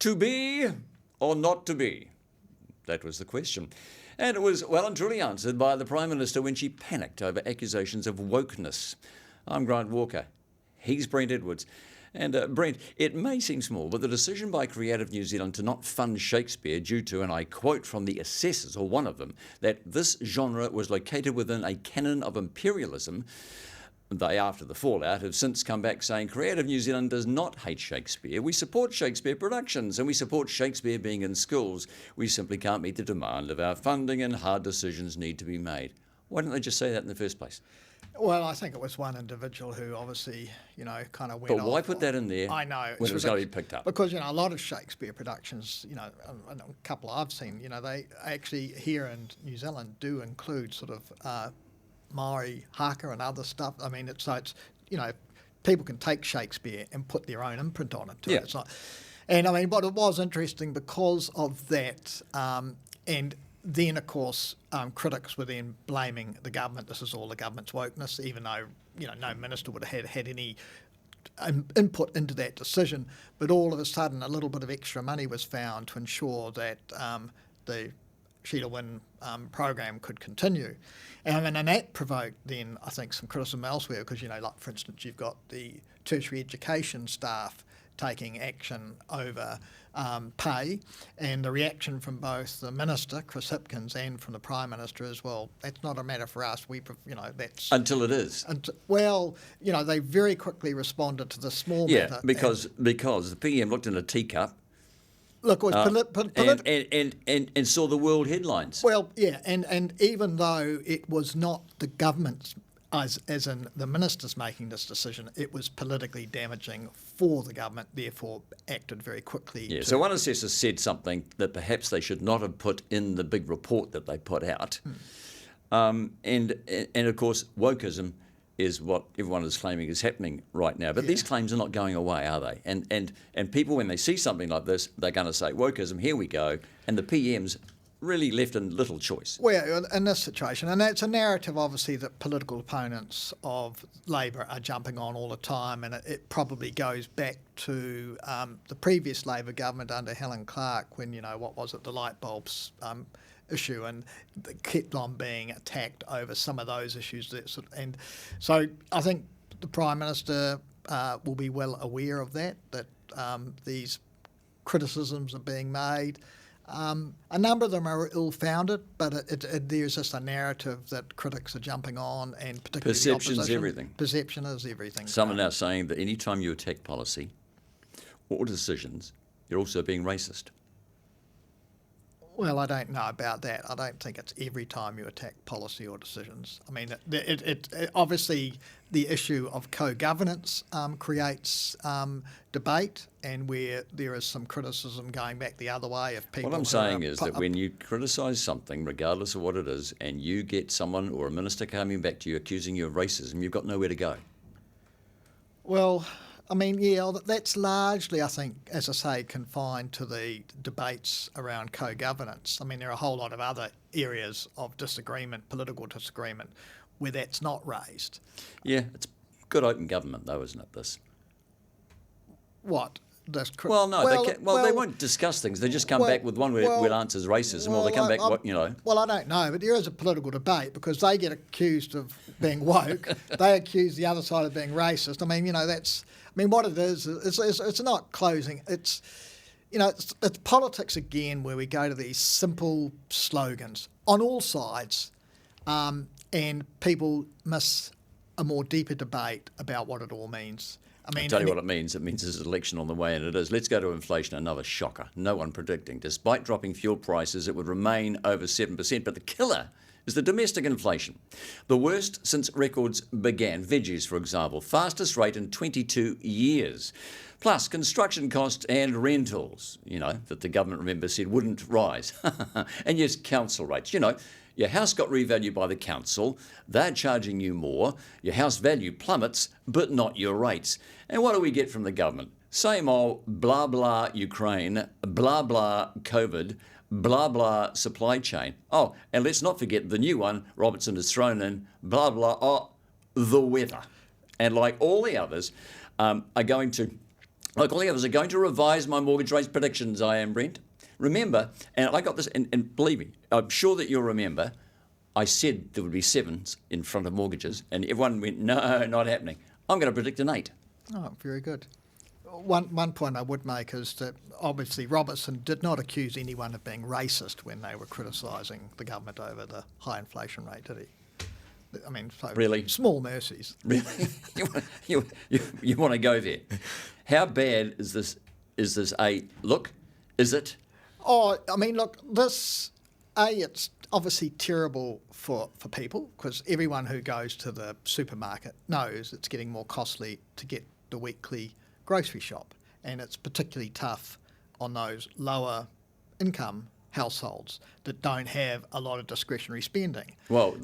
To be or not to be? That was the question. And it was well and truly answered by the Prime Minister when she panicked over accusations of wokeness. I'm Grant Walker. He's Brent Edwards. And Brent, it may seem small, but the decision by Creative New Zealand to not fund Shakespeare due to, and I quote from the assessors, or one of them, that this genre was located within a canon of imperialism. They, after the fallout, have since come back saying Creative New Zealand does not hate Shakespeare. We support Shakespeare productions and we support Shakespeare being in schools. We simply can't meet the demand of our funding and hard decisions need to be made. Why didn't they just say that in the first place? Well, I think it was one individual who obviously, kind of went off. But why put that in there? I know. When it was going to be picked up? Because, a lot of Shakespeare productions, a couple I've seen, they actually here in New Zealand do include sort of Maori haka and other stuff. I mean, it's people can take Shakespeare and put their own imprint on it too. Yeah. It's not, and I mean, but it was interesting because of that, and then of course critics were then blaming the government. This is all the government's wokeness, even though no minister would have had any input into that decision. But all of a sudden, a little bit of extra money was found to ensure that the Sheila Wynne program could continue. And that provoked then, I think, some criticism elsewhere because, like for instance, you've got the tertiary education staff taking action over pay, and the reaction from both the Minister, Chris Hipkins, and from the Prime Minister is, well, that's not a matter for us. That's... Until it is. They very quickly responded to the small matter. Yeah, because the PM looked in a teacup. Look, it was and saw the world headlines. Well, yeah, and even though it was not the government's, as in the ministers making this decision, it was politically damaging for the government, therefore acted very quickly. Yeah, so one assessor said something that perhaps they should not have put in the big report that they put out. And of course, wokeism is what everyone is claiming is happening right now. But these claims are not going away, are they? And people, when they see something like this, they're going to say, wokeism, here we go. And the PM's really left in little choice. Well, in this situation, and it's a narrative, obviously, that political opponents of Labor are jumping on all the time, and it probably goes back to the previous Labor government under Helen Clark when, the light bulbs issue, and kept on being attacked over some of those issues. And so I think the Prime Minister will be well aware of that these criticisms are being made. A number of them are ill-founded, but there's just a narrative that critics are jumping on, and particularly perception's everything. Perception is everything. Some are now saying that any time you attack policy or decisions, you're also being racist. Well, I don't know about that. I don't think it's every time you attack policy or decisions. I mean, it obviously the issue of co-governance creates debate, and where there is some criticism going back the other way of people. What I'm saying is that when you criticise something, regardless of what it is, and you get someone or a minister coming back to you accusing you of racism, you've got nowhere to go. Well, I mean, that's largely, I think, as I say, confined to the debates around co-governance. I mean, there are a whole lot of other areas of disagreement, political disagreement, where that's not raised. Yeah, it's good open government, though, isn't it, this? What? They won't discuss things. They just come back with one word answers racism, or they come back, Well, I don't know, but there is a political debate because they get accused of being woke. They accuse the other side of being racist. I mean, what it is, it's not closing. It's politics again, where we go to these simple slogans on all sides, and people miss a more deeper debate about what it all means. I'll tell you what it means. It means there's an election on the way, and it is. Let's go to inflation, another shocker. No one predicting. Despite dropping fuel prices, it would remain over 7%, but the killer is the domestic inflation. The worst since records began. Veggies, for example, fastest rate in 22 years. Plus construction costs and rentals, that the government, remember, said wouldn't rise. And yes, council rates. Your house got revalued by the council, they're charging you more, your house value plummets, but not your rates. And what do we get from the government? Same old blah blah Ukraine, blah blah COVID, blah blah supply chain. Oh, and let's not forget the new one Robertson has thrown in, blah blah, the weather. And like all the others, are going to Like all the others are going to revise my mortgage rates predictions, I am, Brent. Remember, and I got this, and believe me, I'm sure that you'll remember, I said there would be 7s in front of mortgages, and everyone went, no, not happening. I'm going to predict an 8. Oh, very good. One point I would make is that obviously Robertson did not accuse anyone of being racist when they were criticising the government over the high inflation rate, did he? I mean, so Really? small mercies. Really? you want to go there? How bad is this? Is this a look? Is it? Oh, I mean, look, it's obviously terrible for people because everyone who goes to the supermarket knows it's getting more costly to get the weekly grocery shop, and it's particularly tough on those lower income households that don't have a lot of discretionary spending. Well,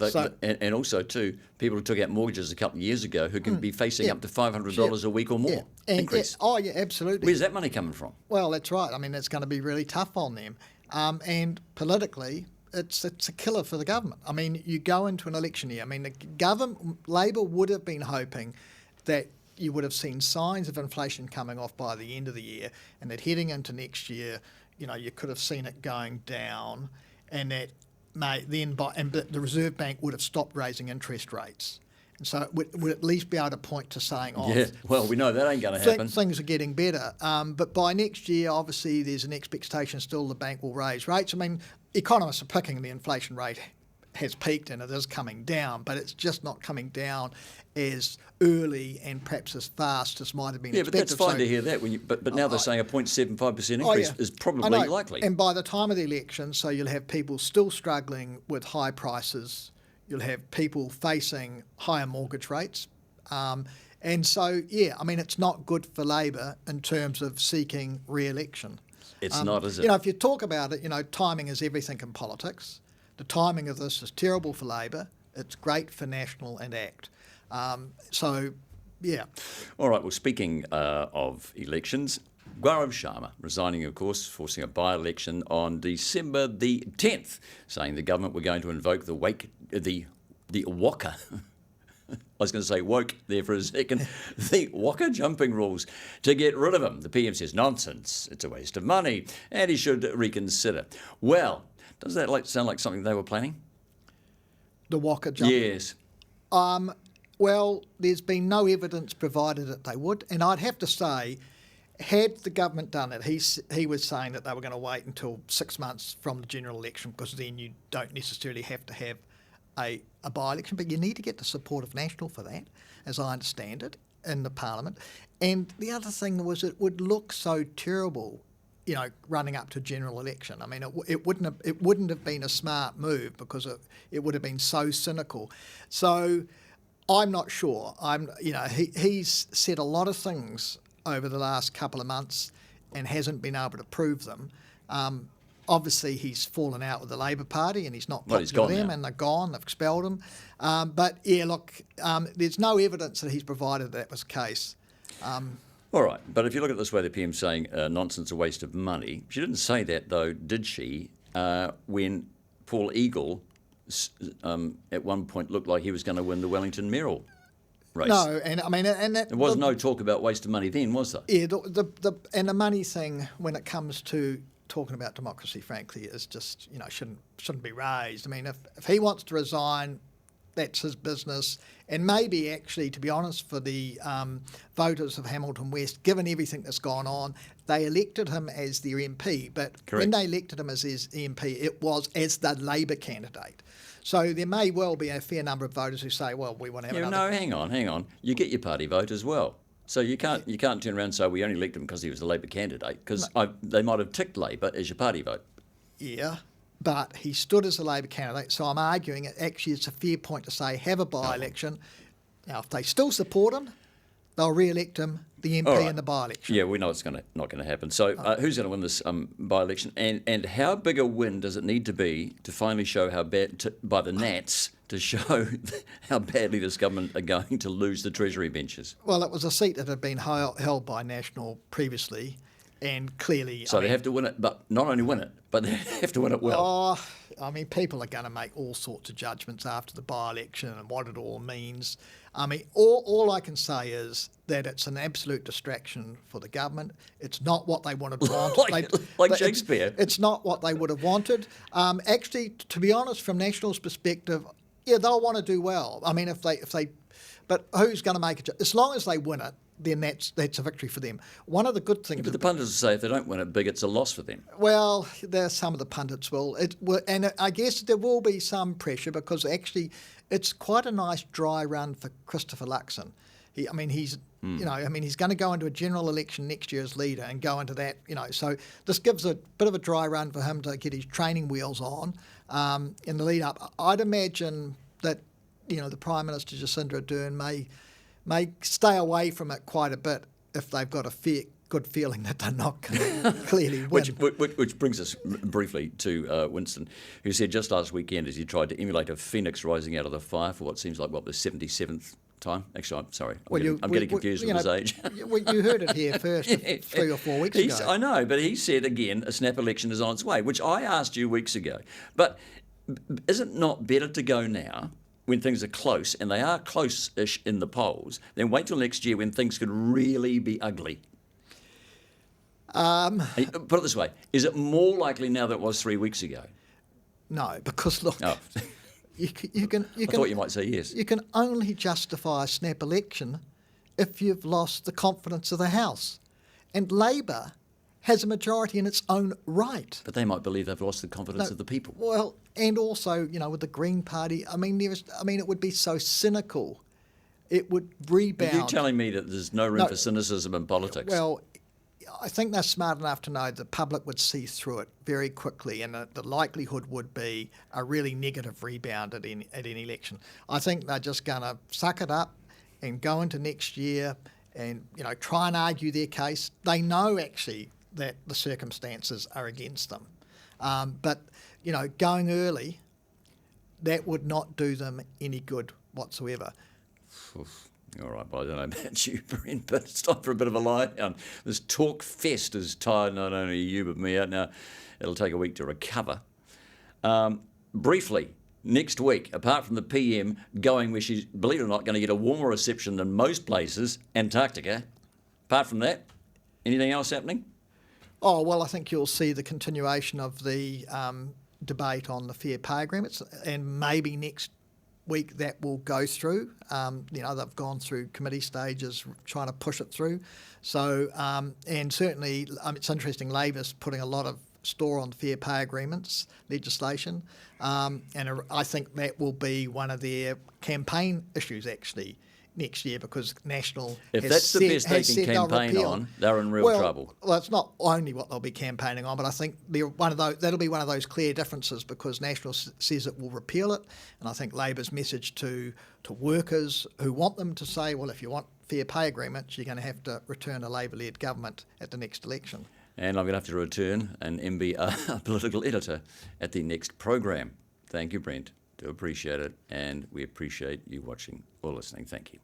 and also too, people who took out mortgages a couple of years ago who can be facing up to $500 a week or more increase. Yeah, absolutely. Where's that money coming from? Well, that's right. I mean, it's going to be really tough on them, and politically, it's a killer for the government. I mean, you go into an election year. I mean, the government, Labor would have been hoping that you would have seen signs of inflation coming off by the end of the year, and that heading into next year, you could have seen it going down, and that the Reserve Bank would have stopped raising interest rates, and so it would at least be able to point to saying, yeah, well, we know that ain't going to happen. Things are getting better, but by next year, obviously, there's an expectation still the bank will raise rates. I mean, economists are picking the inflation rate has peaked and it is coming down, but it's just not coming down as early and perhaps as fast as might have been expected. Yeah, but that's fine to hear that. But now they're saying a 0.75% increase is probably likely. And by the time of the election, so you'll have people still struggling with high prices. You'll have people facing higher mortgage rates. And so, yeah, I mean, it's not good for Labor in terms of seeking re-election. It's not, is it? If you talk about it, timing is everything in politics. The timing of this is terrible for Labor. It's great for National and ACT. So, yeah. All right, well, speaking of elections, Gaurav Sharma resigning, of course, forcing a by-election on December the 10th, saying the government were going to invoke the WOCA. I was going to say woke there for a second. The WOCA jumping rules to get rid of him. The PM says nonsense. It's a waste of money, and he should reconsider. Well, does that sound like something they were planning? The WOCA jumping? Yes. Well, there's been no evidence provided that they would, and I'd have to say, had the government done it, he was saying that they were going to wait until 6 months from the general election because then you don't necessarily have to have a by-election, but you need to get the support of National for that, as I understand it, in the Parliament. And the other thing was it would look so terrible, running up to general election. I mean, it wouldn't have been a smart move because it would have been so cynical. So I'm not sure. He's said a lot of things over the last couple of months and hasn't been able to prove them. Obviously, he's fallen out with the Labor Party and he's not popular with them, and they're gone. They've expelled him. But yeah, look, there's no evidence that he's provided that was the case. All right, but if you look at it this way, the PM's saying nonsense, a waste of money. She didn't say that, though, did she, when Paul Eagle at one point looked like he was going to win the Wellington mayoral race? No, and I mean, and that, there was no talk about waste of money then, was there? Yeah, and the money thing when it comes to talking about democracy, frankly, is just shouldn't be raised. I mean, if he wants to resign, that's his business. And maybe actually, to be honest, for the voters of Hamilton West, given everything that's gone on, they elected him as their MP. But when they elected him as his MP, it was as the Labor candidate. So there may well be a fair number of voters who say, well, we want to have another... No, hang on. You get your party vote as well. So you can't turn around and say we only elected him because he was the Labor candidate, because they might have ticked Labor as your party vote. Yeah, but he stood as a Labor candidate, so I'm arguing actually it's a fair point to say have a by-election. Now, if they still support him, they'll re-elect him, the MP in the by-election. Yeah, we know it's not going to happen. So who's going to win this by-election? And how big a win does it need to be to finally show how bad, by the Nats, to show how badly this government are going to lose the Treasury benches? Well, it was a seat that had been held by National previously, and clearly... So they have to win it, but not only win it, but they have to win it well. I mean, people are going to make all sorts of judgments after the by-election and what it all means. I mean, all I can say is that it's an absolute distraction for the government. It's not what they wanted. like Shakespeare. It's not what they would have wanted. Actually, to be honest, from National's perspective, yeah, they'll want to do well. I mean, if they, but who's going to make it? As long as they win it, then that's a victory for them. One of the good things. But the pundits will say if they don't win it big, it's a loss for them. Well, some of the pundits will. And I guess there will be some pressure because actually, it's quite a nice dry run for Christopher Luxon. He's going to go into a general election next year as leader and go into that. So this gives a bit of a dry run for him to get his training wheels on in the lead up. I'd imagine that the Prime Minister Jacinda Ardern may stay away from it quite a bit if they've got a good feeling that they're not going to clearly win. Which brings us briefly to Winston, who said just last weekend as he tried to emulate a phoenix rising out of the fire for what seems like the 77th time. Actually, I'm sorry. I'm getting confused with his age. You heard it here first 3 or 4 weeks ago. I know, but he said again a snap election is on its way, which I asked you weeks ago. But is it not better to go now when things are close, and they are close-ish in the polls, then wait till next year when things could really be ugly? Put it this way, is it more likely now than it was 3 weeks ago? No, because look, you can. I thought you might say yes. You can only justify a snap election if you've lost the confidence of the House. And Labor has a majority in its own right. But they might believe they've lost the confidence of the people. Well, and also, with the Green Party, it would be so cynical. It would rebound. Are you telling me that there's no room for cynicism in politics? Well, I think they're smart enough to know the public would see through it very quickly, and the likelihood would be a really negative rebound at any election. I think they're just going to suck it up and go into next year and try and argue their case. They know actually that the circumstances are against them, but going early, that would not do them any good whatsoever. Oof. All right, well, I don't know about you, Brent, but it's time for a bit of a lie down. This talk fest has tired not only you but me out. Now, it'll take a week to recover. Briefly, next week, apart from the PM going where she's, believe it or not, going to get a warmer reception than most places, Antarctica. Apart from that, anything else happening? Oh, well, I think you'll see the continuation of the debate on the fair pay agreements, and maybe next week that will go through. They've gone through committee stages trying to push it through. So, and certainly it's interesting, Labor's putting a lot of store on fair pay agreements legislation, and I think that will be one of their campaign issues actually next year, because National if that's the best they can campaign on, they're in real trouble. Well, it's not only what they'll be campaigning on, but I think that'll be one of those clear differences, because National says it will repeal it, and I think Labor's message to workers who want them to say, well, if you want fair pay agreements, you're going to have to return a Labor-led government at the next election. And I'm going to have to return an MBR political editor at the next program. Thank you, Brent. Do appreciate it, and we appreciate you watching or listening. Thank you.